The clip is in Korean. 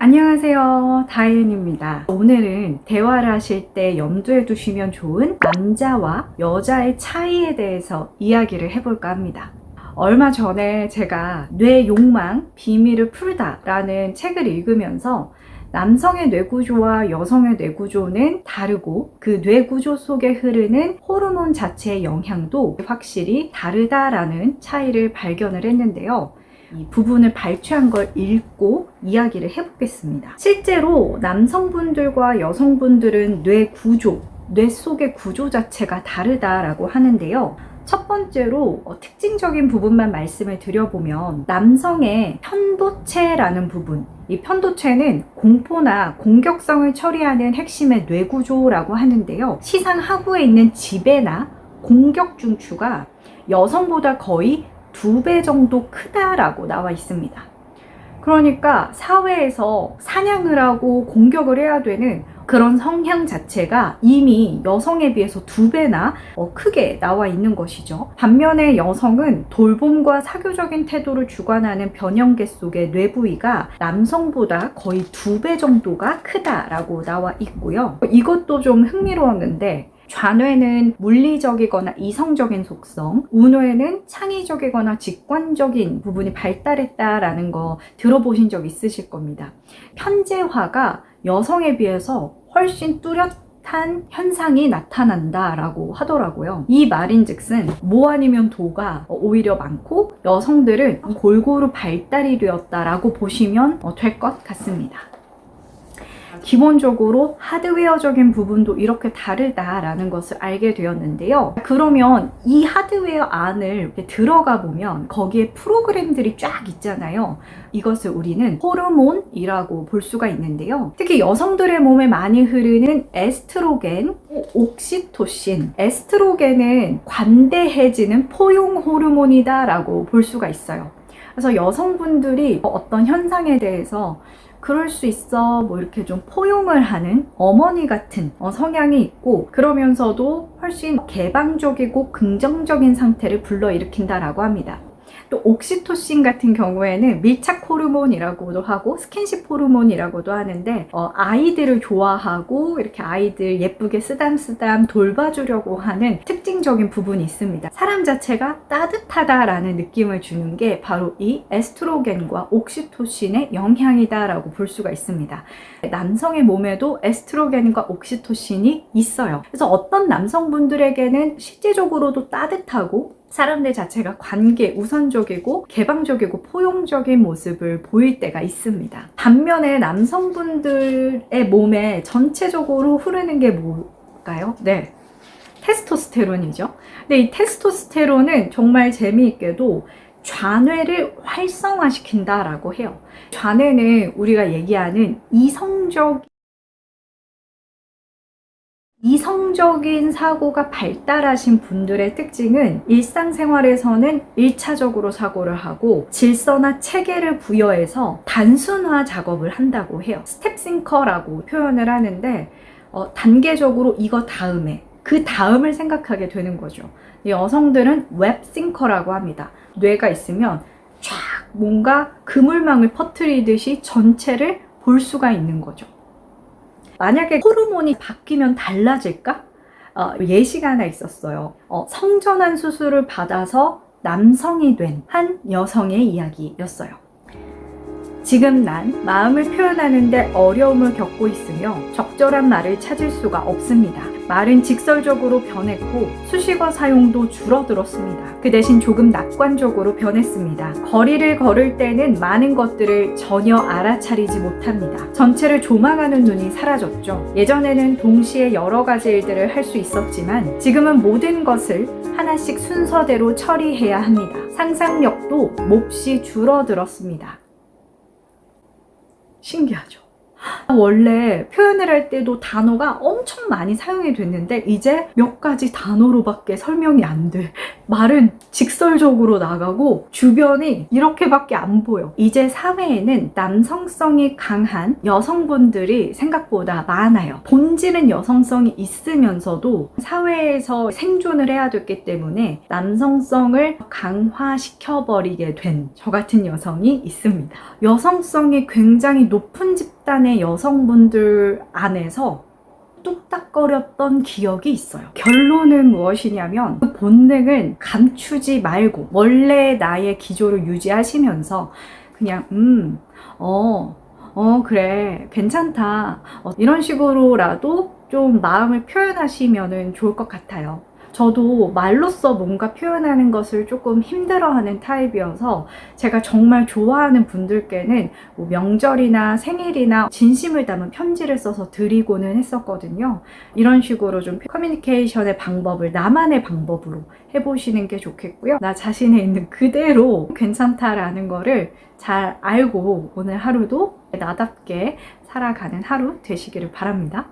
안녕하세요, 다혜은입니다. 오늘은 대화를 하실 때 염두에 두시면 좋은 남자와 여자의 차이에 대해서 이야기를 해볼까 합니다. 얼마 전에 제가 뇌 욕망 비밀을 풀다 라는 책을 읽으면서 남성의 뇌구조와 여성의 뇌구조는 다르고 그 뇌구조 속에 흐르는 호르몬 자체의 영향도 확실히 다르다라는 차이를 발견을 했는데요. 이 부분을 발췌한 걸 읽고 이야기를 해보겠습니다. 실제로 남성분들과 여성분들은 뇌 속의 구조 자체가 다르다라고 하는데요. 첫 번째로 특징적인 부분만 말씀을 드려보면 남성의 편도체라는 부분, 이 편도체는 공포나 공격성을 처리하는 핵심의 뇌구조라고 하는데요. 시상 하부에 있는 지배나 공격 중추가 여성보다 거의 2배 정도 크다라고 나와 있습니다. 그러니까 사회에서 사냥을 하고 공격을 해야 되는 그런 성향 자체가 이미 여성에 비해서 2배나 크게 나와 있는 것이죠. 반면에 여성은 돌봄과 사교적인 태도를 주관하는 변형계 속의 뇌부위가 남성보다 거의 2배 정도가 크다라고 나와 있고요. 이것도 좀 흥미로웠는데 좌뇌는 물리적이거나 이성적인 속성, 우뇌는 창의적이거나 직관적인 부분이 발달했다라는 거 들어보신 적 있으실 겁니다. 편재화가 여성에 비해서 훨씬 뚜렷한 현상이 나타난다라고 하더라고요. 이 말인즉슨 모 아니면 도가 오히려 많고 여성들은 골고루 발달이 되었다라고 보시면 될 것 같습니다. 기본적으로 하드웨어적인 부분도 이렇게 다르다라는 것을 알게 되었는데요. 그러면 이 하드웨어 안을 이렇게 들어가 보면 거기에 프로그램들이 쫙 있잖아요. 이것을 우리는 호르몬이라고 볼 수가 있는데요. 특히 여성들의 몸에 많이 흐르는 에스트로겐, 옥시토신. 에스트로겐은 관대해지는 포용 호르몬이다라고 볼 수가 있어요. 그래서 여성분들이 어떤 현상에 대해서 그럴 수 있어 뭐 이렇게 좀 포용을 하는 어머니 같은 성향이 있고, 그러면서도 훨씬 개방적이고 긍정적인 상태를 불러일으킨다라고 합니다. 또 옥시토신 같은 경우에는 밀착 호르몬이라고도 하고 스킨십 호르몬이라고도 하는데 아이들을 좋아하고 이렇게 아이들 예쁘게 쓰담쓰담 돌봐주려고 하는 특징적인 부분이 있습니다. 사람 자체가 따뜻하다라는 느낌을 주는 게 바로 이 에스트로겐과 옥시토신의 영향이다라고 볼 수가 있습니다. 남성의 몸에도 에스트로겐과 옥시토신이 있어요. 그래서 어떤 남성분들에게는 실제적으로도 따뜻하고 사람들 자체가 관계 우선적이고 개방적이고 포용적인 모습을 보일 때가 있습니다. 반면에 남성분들의 몸에 전체적으로 흐르는 게 뭘까요? 네, 테스토스테론이죠. 근데 이 테스토스테론은 정말 재미있게도 좌뇌를 활성화시킨다라고 해요. 좌뇌는 우리가 얘기하는 이성적인 사고가 발달하신 분들의 특징은 일상생활에서는 1차적으로 사고를 하고 질서나 체계를 부여해서 단순화 작업을 한다고 해요. 스텝싱커라고 표현을 하는데 단계적으로 이거 다음에 그 다음을 생각하게 되는 거죠. 여성들은 웹싱커라고 합니다. 뇌가 있으면 쫙 뭔가 그물망을 퍼뜨리듯이 전체를 볼 수가 있는 거죠. 만약에 호르몬이 바뀌면 달라질까? 예시가 하나 있었어요. 성전환 수술을 받아서 남성이 된 한 여성의 이야기였어요. 지금 난 마음을 표현하는데 어려움을 겪고 있으며 적절한 말을 찾을 수가 없습니다. 말은 직설적으로 변했고 수식어 사용도 줄어들었습니다. 그 대신 조금 낙관적으로 변했습니다. 거리를 걸을 때는 많은 것들을 전혀 알아차리지 못합니다. 전체를 조망하는 눈이 사라졌죠. 예전에는 동시에 여러 가지 일들을 할 수 있었지만 지금은 모든 것을 하나씩 순서대로 처리해야 합니다. 상상력도 몹시 줄어들었습니다. 신기하죠? 원래 표현을 할 때도 단어가 엄청 많이 사용이 됐는데 이제 몇 가지 단어로밖에 설명이 안 돼. 말은 직설적으로 나가고 주변이 이렇게밖에 안 보여. 이제 사회에는 남성성이 강한 여성분들이 생각보다 많아요. 본질은 여성성이 있으면서도 사회에서 생존을 해야 됐기 때문에 남성성을 강화시켜버리게 된 저 같은 여성이 있습니다. 여성성이 굉장히 높은 집단의 여성분들 안에서 뚝딱거렸던 기억이 있어요. 결론은 무엇이냐면 그 본능은 감추지 말고 원래 나의 기조를 유지하시면서 그냥 그래 괜찮다 이런 식으로라도 좀 마음을 표현하시면 좋을 것 같아요. 저도 말로써 뭔가 표현하는 것을 조금 힘들어하는 타입이어서 제가 정말 좋아하는 분들께는 뭐 명절이나 생일이나 진심을 담은 편지를 써서 드리고는 했었거든요. 이런 식으로 좀 커뮤니케이션의 방법을 나만의 방법으로 해보시는 게 좋겠고요. 나 자신에 있는 그대로 괜찮다라는 거를 잘 알고 오늘 하루도 나답게 살아가는 하루 되시기를 바랍니다.